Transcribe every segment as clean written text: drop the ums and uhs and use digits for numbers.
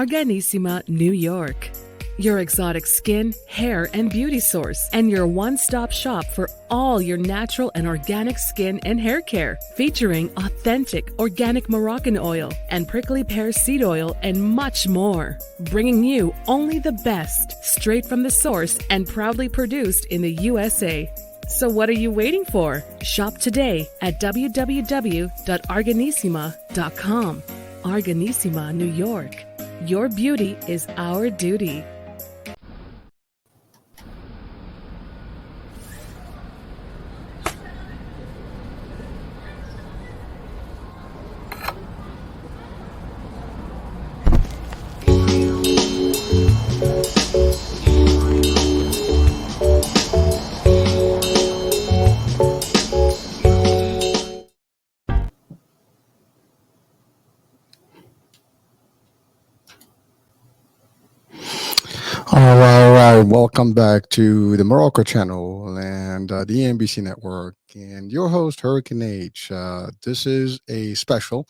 Arganissima, New York. Your exotic skin, hair, and beauty source, and your one-stop shop for all your natural and organic skin and hair care, featuring authentic organic Moroccan oil and prickly pear seed oil and much more. Bringing you only the best, straight from the source and proudly produced in the USA. So what are you waiting for? Shop today at www.arganissima.com. Arganissima, New York. Your beauty is our duty. All right. Welcome back to the Morocco channel and the NBC network, and your host Hurricane H. This is a special.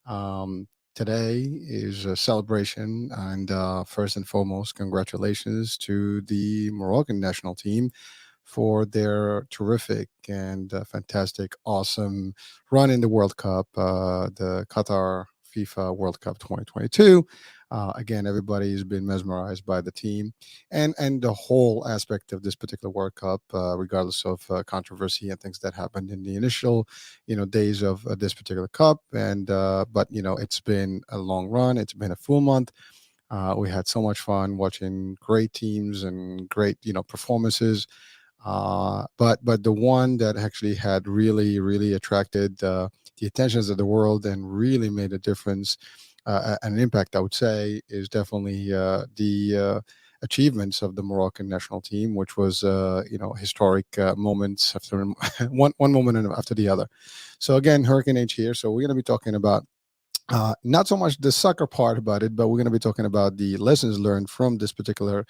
Um, Today is a celebration, and first and foremost, congratulations to the Moroccan national team for their terrific and fantastic, awesome run in the World Cup, the Qatar FIFA World Cup 2022. Again, everybody's been mesmerized by the team and the whole aspect of this particular World Cup, regardless of controversy and things that happened in the initial, days of this particular cup. And but it's been a long run. It's been a full month. We had so much fun watching great teams and great performances. But the one that actually had really attracted the attentions of the world and really made a difference, an impact, I would say, is definitely the achievements of the Moroccan national team, which was historic moments after one moment after the other. So again, Hurricane H here. So we're going to be talking about not so much the soccer part about it, but we're going to be talking about the lessons learned from this particular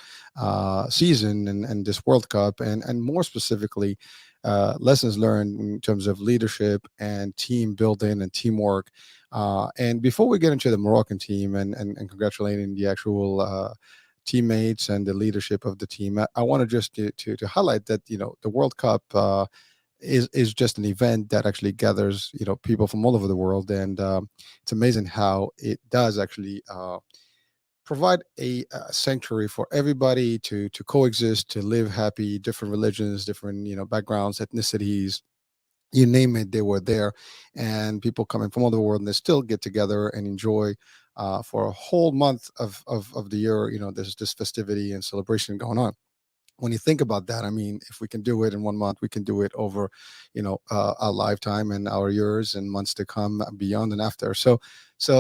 season and this World Cup, and more specifically, lessons learned in terms of leadership and team building and teamwork. And before we get into the Moroccan team and congratulating the actual teammates and the leadership of the team, I want to just to highlight that the World Cup. Is just an event that actually gathers people from all over the world, and it's amazing how it does actually provide a sanctuary for everybody to coexist, to live happy, different religions, different backgrounds, ethnicities, you name it, they were there. And people coming from all over the world, and they still get together and enjoy for a whole month of the year. There's this festivity and celebration going on. When you think about that, I mean, if we can do it in one month, we can do it over, our lifetime and our years and months to come, beyond and after. So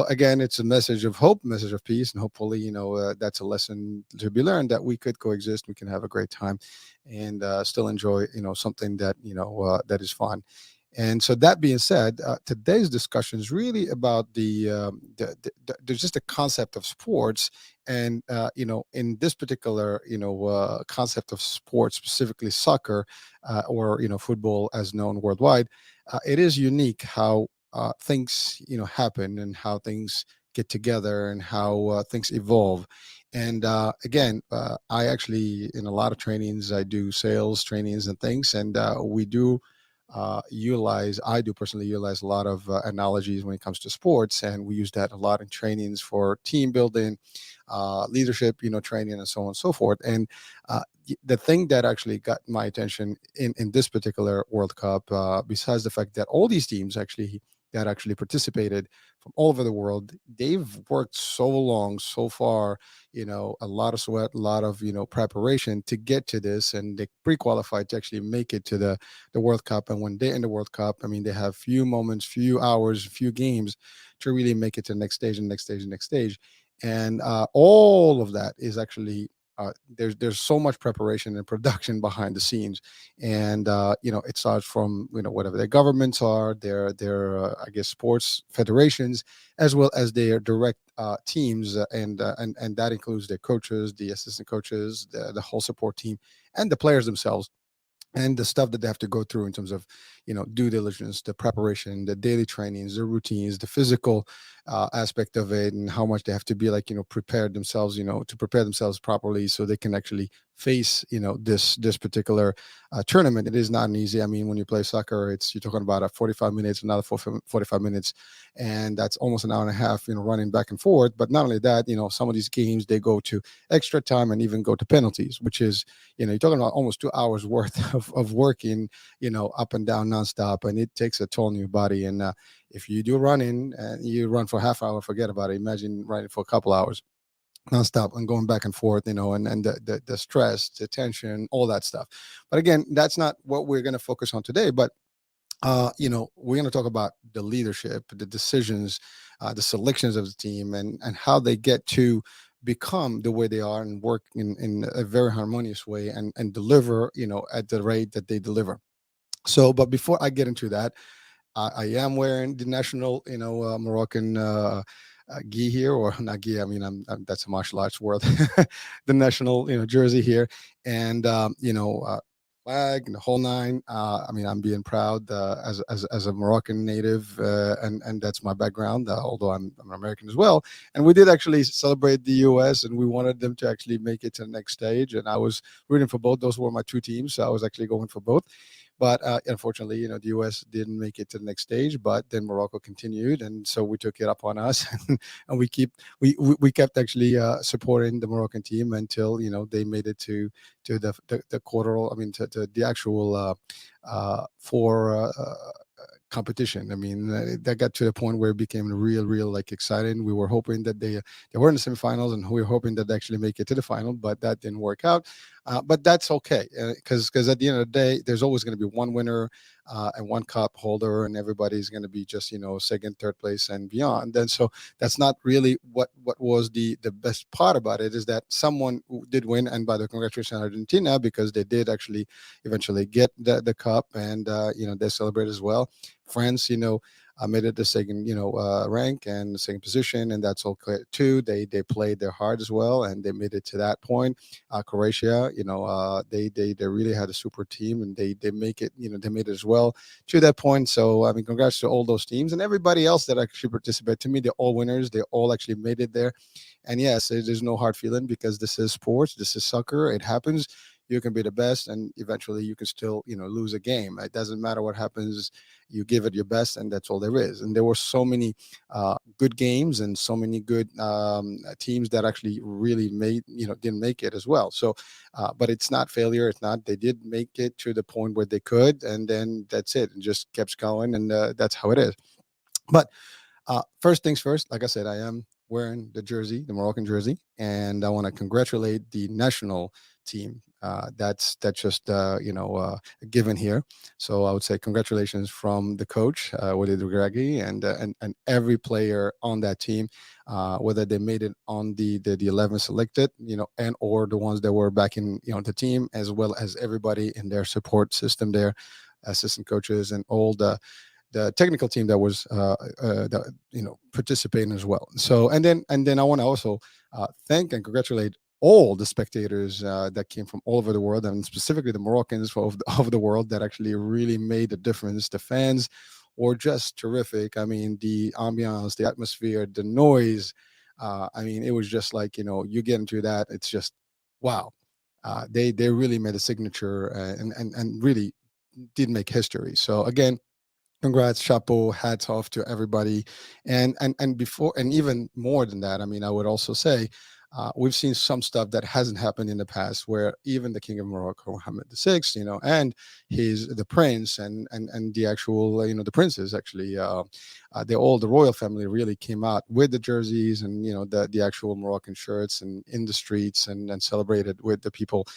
again, it's a message of hope, message of peace, and hopefully, that's a lesson to be learned, that we could coexist, we can have a great time, and still enjoy, something that that is fun. And so that being said, today's discussion is really about there's just a concept of sports, and in this particular concept of sports, specifically soccer, or football as known worldwide. It is unique how things happen, and how things get together, and how things evolve. And again, I actually, in a lot of trainings, I do sales trainings and things, and we do I do personally utilize a lot of analogies when it comes to sports, and we use that a lot in trainings for team building, leadership, training, and so on and so forth. And the thing that actually got my attention in this particular World Cup, besides the fact that all these teams actually that actually participated from all over the world, they've worked so long, so far, a lot of sweat, a lot of preparation to get to this, and they pre-qualified to actually make it to the World Cup. And when they're in the World Cup, I mean, they have few moments, few hours, few games to really make it to the next stage and next stage and next stage. And all of that is actually there's so much preparation and production behind the scenes. And it starts from whatever their governments are, their I guess sports federations, as well as their direct teams, and that includes their coaches, the assistant coaches, the whole support team, and the players themselves. and the stuff that they have to go through in terms of due diligence, the preparation, the daily trainings, the routines, the physical aspect of it, and how much they have to be like prepared themselves, to prepare themselves properly so they can actually face this particular tournament. It is not an easy. I mean, when you play soccer, it's you're talking about a 45 minutes, another 45 minutes, and that's almost an hour and a half, running back and forth. But not only that, some of these games they go to extra time and even go to penalties, which is you're talking about almost 2 hours worth of working, up and down nonstop, and it takes a toll on your body. And if you do running and you run for half hour, forget about it. Imagine running for a couple hours nonstop and going back and forth, and the stress, the tension, all that stuff. But again, that's not what we're going to focus on today. But we're going to talk about the leadership, the decisions, the selections of the team, and how they get to become the way they are and work in a very harmonious way and deliver, at the rate that they deliver. So, but before I get into that, I am wearing the national, Moroccan gi here, or not gi. I mean, that's a martial arts world, the national, jersey here, and flag and the whole nine. I mean, I'm being proud as a Moroccan native, and that's my background. Although I'm American as well, and we did actually celebrate the U.S. and we wanted them to actually make it to the next stage, and I was rooting for both. Those were my two teams, so I was actually going for both. But unfortunately, the U.S. didn't make it to the next stage. But then Morocco continued, and so we took it up on us, and we kept actually supporting the Moroccan team until they made it to the quarter. I mean, to the actual four. Competition. I mean, that got to the point where it became real, like exciting. We were hoping that they were in the semifinals, and we were hoping that they actually make it to the final, but that didn't work out. But that's okay, because at the end of the day, there's always going to be one winner and one cup holder, and everybody's going to be just second, third place, and beyond. And so that's not really what was the best part about it, is that someone who did win, and by the congratulations Argentina, because they did actually eventually get the cup, and they celebrate as well. France, made it the second, rank and the second position, and that's all clear too. They played their hard as well, and they made it to that point. Croatia, they really had a super team, and they make it, they made it as well to that point. So I mean, congrats to all those teams and everybody else that actually participate. To me, they're all winners. They all actually made it there. And yes, there's no hard feeling, because this is sports. This is soccer. It happens. You can be the best, and eventually you can still, lose a game. It doesn't matter what happens. You give it your best, and that's all there is. And there were so many good games and so many good teams that actually really didn't make it as well. So, but it's not failure. It's not. They did make it to the point where they could, and then that's it. And just keeps going, and that's how it is. But first things first, like I said, I am wearing the jersey, the Moroccan jersey, and I want to congratulate the national team. That's just a given here. So I would say congratulations from the coach, Walid Regragui, and every player on that team, whether they made it on the 11 selected, and or the ones that were back in the team, as well as everybody in their support system there, assistant coaches and all the technical team that was that participating as well. So and then I want to also thank and congratulate all the spectators that came from all over the world, and specifically the Moroccans of the world that actually really made a difference. The fans were just terrific. I mean, the ambiance, the atmosphere, the noise. I mean, it was just like you get into that. It's just wow. They really made a signature and really did make history. So again, congrats, chapeau, hats off to everybody. And before, and even more than that, I mean, I would also say we've seen some stuff that hasn't happened in the past, where even the king of Morocco, Mohammed VI, and his the prince and the actual the princes actually they all the royal family really came out with the jerseys and the actual Moroccan shirts and in the streets and celebrated with the people,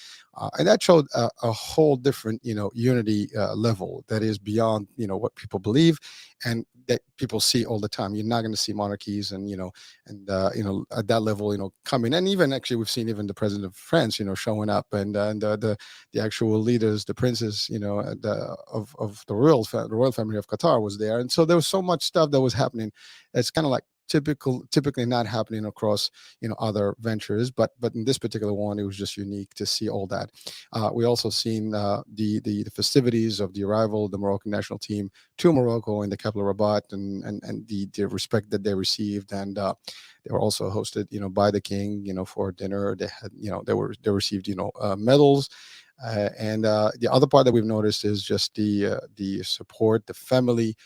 and that showed a whole different unity level that is beyond what people believe and that people see all the time. You're not going to see monarchies and at that level coming, and even actually we've seen even the president of France showing up, and the actual leaders, the princes of the royal family of Qatar was there, and so there was so much stuff that was happening. It's kind of like typically not happening across other ventures, but in this particular one, it was just unique to see all that. We also seen the festivities of the arrival of the Moroccan national team to Morocco in the capital Rabat, and the respect that they received, and they were also hosted by the king for dinner. They had they received medals. And the other part that we've noticed is just the support, the family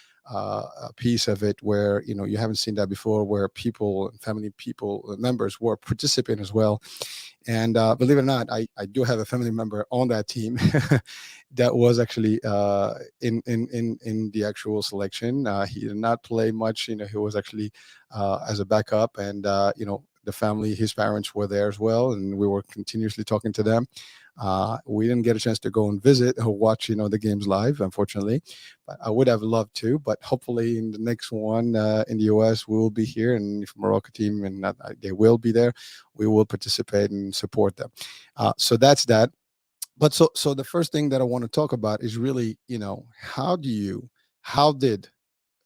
piece of it, where you haven't seen that before, where people, family people, members were participating as well. And believe it or not, I do have a family member on that team that was actually in the actual selection. He did not play much. He was actually as a backup, and the family, his parents were there as well, and we were continuously talking to them. We didn't get a chance to go and visit or watch, the games live, unfortunately, but I would have loved to. But hopefully, in the next one in the US, we will be here, and if Morocco team and they will be there, we will participate and support them. So that's that. But so the first thing that I want to talk about is really, how did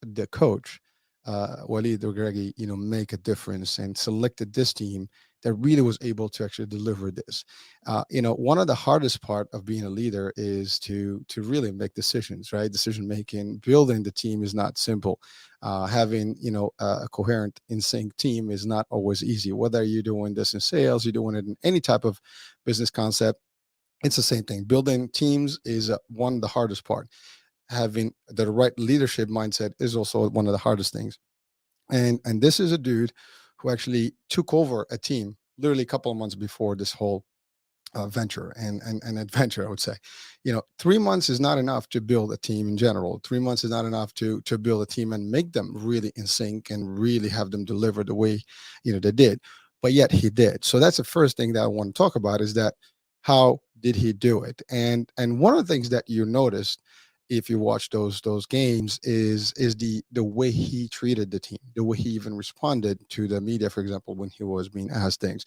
the coach, Walid Regragui, make a difference and selected this team that really was able to actually deliver this. One of the hardest part of being a leader is to really make decisions, right? Decision making, building the team is not simple. Having a coherent, in sync team is not always easy. Whether you're doing this in sales, you're doing it in any type of business concept, it's the same thing. Building teams is one of the hardest part. Having the right leadership mindset is also one of the hardest things. And this is a dude who actually took over a team literally a couple of months before this whole venture and adventure, I would say. 3 months is not enough to build a team in general. 3 months is not enough to build a team and make them really in sync and really have them deliver the way they did. But yet he did. So that's the first thing that I want to talk about, is that how did he do it? And one of the things that you noticed, if you watch those games, is the way he treated the team, the way he even responded to the media, for example, when he was being asked things.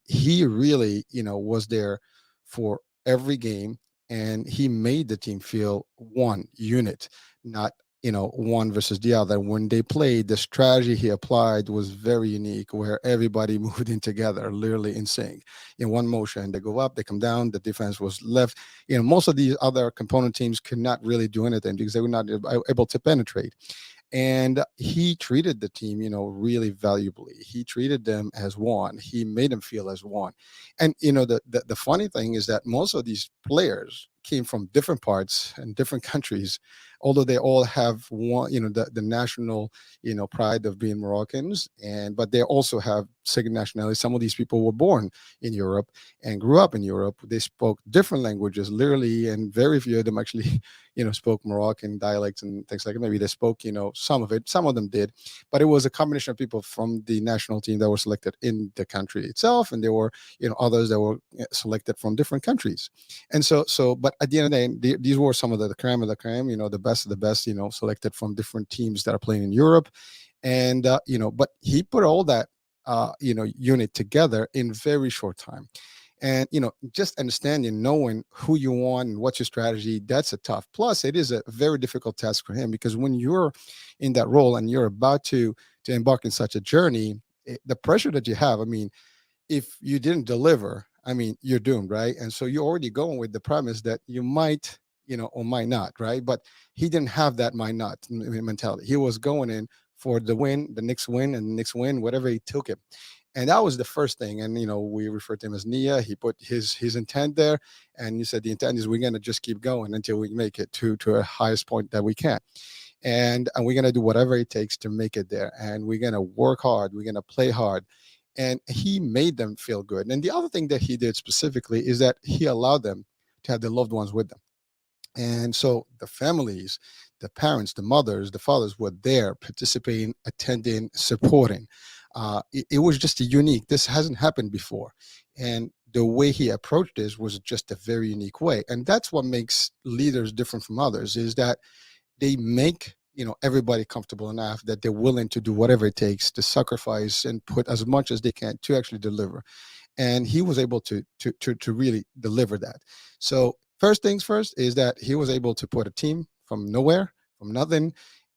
He really was there for every game, and he made the team feel one unit, not one versus the other. When they played, the strategy he applied was very unique, where everybody moved in together, literally in sync, in one motion. They go up, they come down, the defense was left. Most of these other component teams could not really do anything because they were not able to penetrate. And he treated the team really valuably. He treated them as one. He made them feel as one. And the funny thing is that most of these players came from different parts and different countries, although they all have one, the national pride of being Moroccans, and but they also have second nationality. Some of these people were born in Europe and grew up in Europe. They spoke different languages, literally, and very few of them actually spoke Moroccan dialects and things like that. Maybe they spoke some of it, some of them did, but it was a combination of people from the national team that were selected in the country itself, and there were others that were selected from different countries. And but at the end of the day, these were some of the creme of the creme, the best of the best, selected from different teams that are playing in Europe. And but he put all that unit together in very short time. And just understanding, knowing who you want and what's your strategy, that's a tough. Plus, it is a very difficult task for him, because when you're in that role and you're about to embark in such a journey, the pressure that you have, I mean, if you didn't deliver, I mean, you're doomed, right? And so you're already going with the premise that you might, or might not, right? But he didn't have that might not mentality. He was going in for the win, the next win, and the next win, whatever he took it. And that was the first thing. And we refer to him as Nia. He put his intent there, and he said the intent is we're gonna just keep going until we make it to a highest point that we can. And we're gonna do whatever it takes to make it there. And we're gonna work hard. We're gonna play hard. And he made them feel good. And the other thing that he did specifically is that he allowed them to have their loved ones with them. And so the families, the parents, the mothers, the fathers were there participating, attending, supporting. It was just a unique, this hasn't happened before. And the way he approached this was just a very unique way. And that's what makes leaders different from others, is that they make everybody comfortable enough that they're willing to do whatever it takes to sacrifice and put as much as they can to actually deliver. And he was able to really deliver that. So first things first is that he was able to put a team from nowhere, from nothing,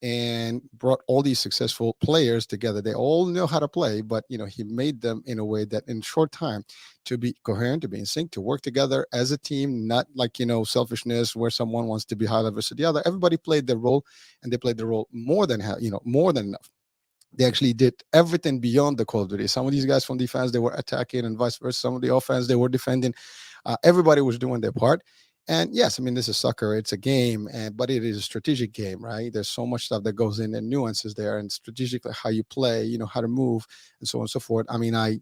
and brought all these successful players together. They all know how to play, but he made them in a way that in short time to be coherent, to be in sync, to work together as a team, not like selfishness where someone wants to be high level to the other. Everybody played their role, and they played the role more than more than enough. They actually did everything beyond the Call of Duty. Some of these guys from defense, they were attacking, and vice versa. Some of the offense, they were defending. Everybody was doing their part. And yes, I mean, this is soccer. It's a game, but it is a strategic game, right? There's so much stuff that goes in and nuances there, and strategically how you play, how to move, and so on and so forth. I mean, I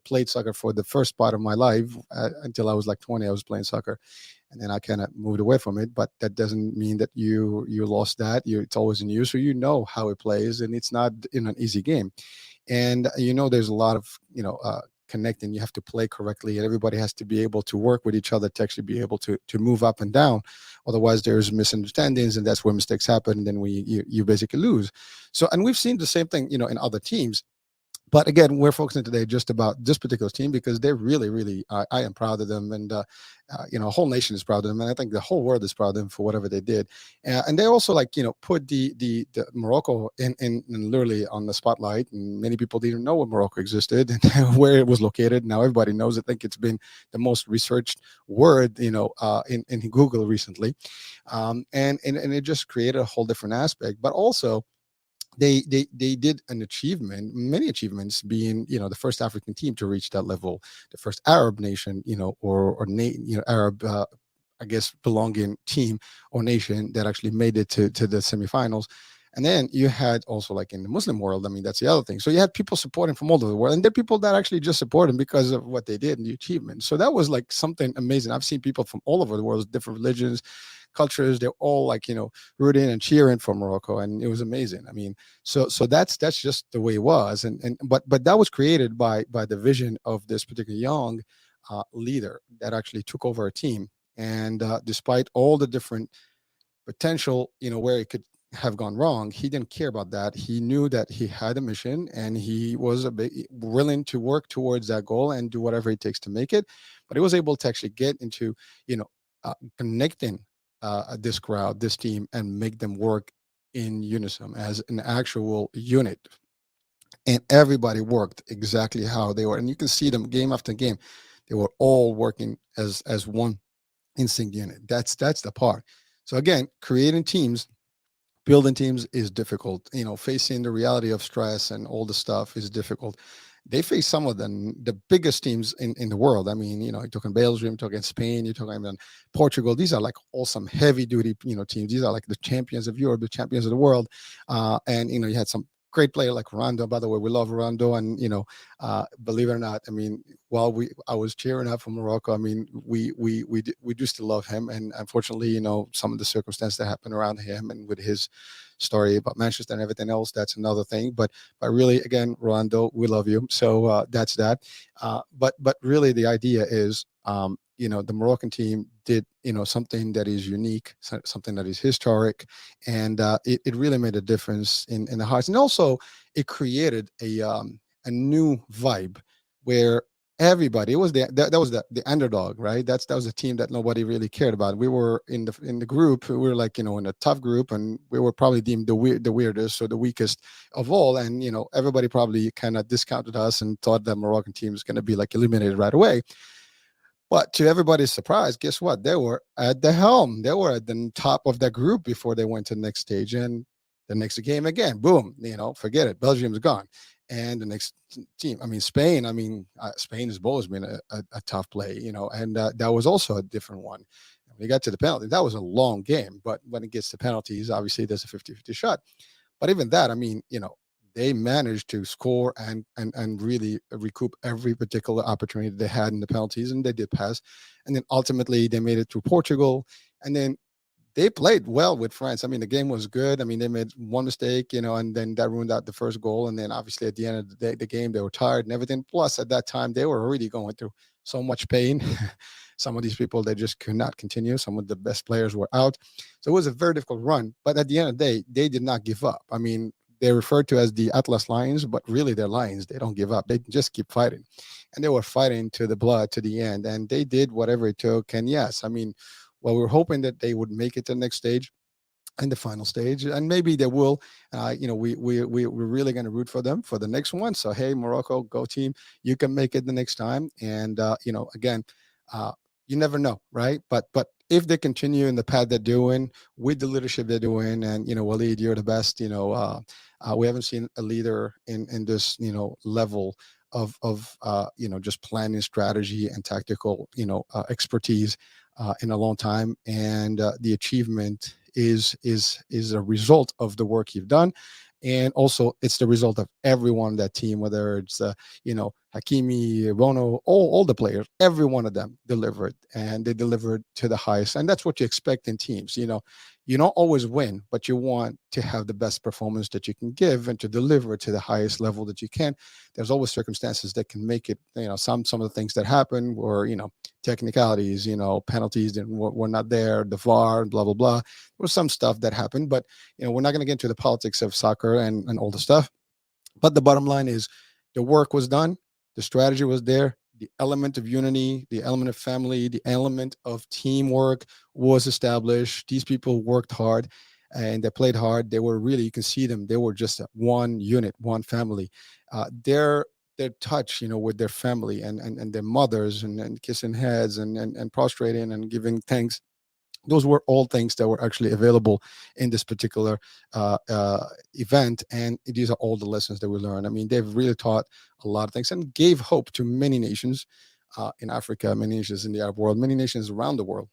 played soccer for the first part of my life until I was like 20. I was playing soccer, and then I kind of moved away from it. But that doesn't mean that you lost that. It's always in you, so you know how it plays, and it's not in an easy game. And there's a lot of connecting. You have to play correctly, and everybody has to be able to work with each other to actually be able to move up and down. Otherwise, there's misunderstandings, and that's where mistakes happen. And then you basically lose. So, and we've seen the same thing, in other teams. But again, we're focusing today just about this particular team because they're really, really. I am proud of them, and a whole nation is proud of them, and I think the whole world is proud of them for whatever they did. And they also put the Morocco in literally on the spotlight. And many people didn't know what Morocco existed and where it was located. Now everybody knows. I think it's been the most researched word, in Google recently, and it just created a whole different aspect. But also they did an achievement, many achievements, being the first African team to reach that level, the first Arab nation, Arab, I guess, belonging team or nation that actually made it to the semifinals. And then you had also, like, in the Muslim world, I mean, that's the other thing. So you had people supporting from all over the world, and there are people that actually just support him because of what they did and the achievement. So that was like something amazing. I've seen people from all over the world, different religions, cultures. They're all rooting and cheering for Morocco, and it was amazing. I mean, so that's just the way it was. But that was created by the vision of this particular young leader that actually took over a team. And despite all the different potential, where it could have gone wrong, he didn't care about that. He knew that he had a mission, and he was willing to work towards that goal and do whatever it takes to make it. But he was able to actually get into, connecting this crowd, this team, and make them work in unison as an actual unit. And everybody worked exactly how they were, and you can see them game after game. They were all working as one instinct unit. That's the part. So again, creating teams, building teams is difficult. Facing the reality of stress and all the stuff is difficult. They face some of the biggest teams in the world. I mean, you're talking Belgium, you're talking Spain, you're talking about Portugal. These are like awesome heavy duty, teams. These are like the champions of Europe, the champions of the world. And you had some great player like Ronaldo. By the way, we love Ronaldo, and believe it or not, I mean, while I was cheering up for Morocco, I mean, we do still love him. And unfortunately, some of the circumstances that happened around him and with his story about Manchester and everything else, that's another thing. But really, again, Ronaldo, we love you. So that's that. But really, the idea is, the Moroccan team did, something that is unique, something that is historic, and it really made a difference in the hearts. And also, it created a new vibe where everybody, it was that was the underdog, right? That was a team that nobody really cared about. We were in the group, we were like, in a tough group, and we were probably deemed the weirdest or the weakest of all. And everybody probably kind of discounted us and thought that Moroccan team is going to be like eliminated right away. But to everybody's surprise, guess what? They were at the helm. They were at the top of that group before they went to the next stage. And the next game again, boom, forget it. Belgium's gone. And the next team, I mean, Spain, Spain has always been a tough play, and that was also a different one. When we got to the penalty, that was a long game. But when it gets to penalties, obviously there's a 50-50 shot. But even that, I mean, they managed to score and really recoup every particular opportunity they had in the penalties, and they did pass. And then ultimately they made it to Portugal, and then they played well with France. I mean, the game was good. I mean, they made one mistake, and then that ruined out the first goal. And then obviously at the end of the day, the game, they were tired and everything. Plus, at that time, they were already going through so much pain. Some of these people, they just could not continue. Some of the best players were out. So it was a very difficult run. But at the end of the day, they did not give up. I mean, they're referred to as the Atlas Lions, but really they're lions. They don't give up. They just keep fighting. And they were fighting to the blood, to the end. And they did whatever it took. And yes, I mean, well, we were hoping that they would make it to the next stage. in the final stage, and maybe they will. We're really going to root for them for the next one. So hey, Morocco, go team! You can make it the next time. And again, uh, you never know, right? But if they continue in the path they're doing with the leadership they're doing, and Walid, you're the best. We haven't seen a leader in this level of just planning strategy and tactical expertise in a long time, and the achievement is a result of the work you've done, and also it's the result of everyone on that team, whether it's Hakimi, Bono, all the players, every one of them delivered, and they delivered to the highest, and that's what you expect in teams. You don't always win, but you want to have the best performance that you can give and to deliver to the highest level that you can. There's always circumstances that can make it. Some of the things that happen were technicalities, penalties that were not there, the VAR, blah blah blah. There was some stuff that happened, but we're not going to get into the politics of soccer and all the stuff. But the bottom line is the work was done, the strategy was there, the element of unity, the element of family, the element of teamwork was established. These people worked hard and they played hard. They were really, you can see them, they were just one unit, one family. Their touch, with their family and their mothers and kissing heads and prostrating and giving thanks, those were all things that were actually available in this particular event, and these are all the lessons that we learned. I mean, they've really taught a lot of things and gave hope to many nations in Africa, many nations in the Arab world, many nations around the world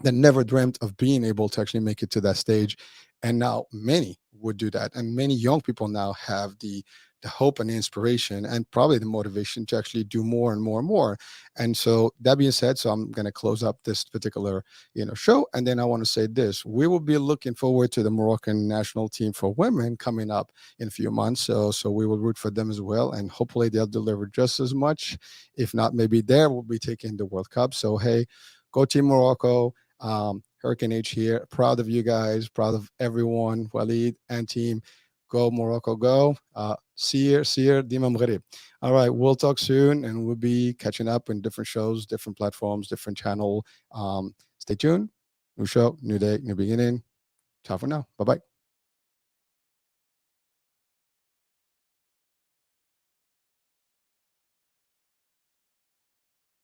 that never dreamt of being able to actually make it to that stage, and now many would do that, and many young people now have the hope and the inspiration and probably the motivation to actually do more and more and more. And so that being said, so I'm going to close up this particular show, and then I want to say this: we will be looking forward to the Moroccan national team for women coming up in a few months. So we will root for them as well, and hopefully they'll deliver just as much, if not maybe there will be taking the World Cup. So hey, go team Morocco. Hurricane H here. Proud of you guys. Proud of everyone. Walid and team. Go Morocco, go. See you, Dima Mgharib. All right, we'll talk soon, and we'll be catching up in different shows, different platforms, different channel. Stay tuned. New show, new day, new beginning. Ciao for now. Bye bye.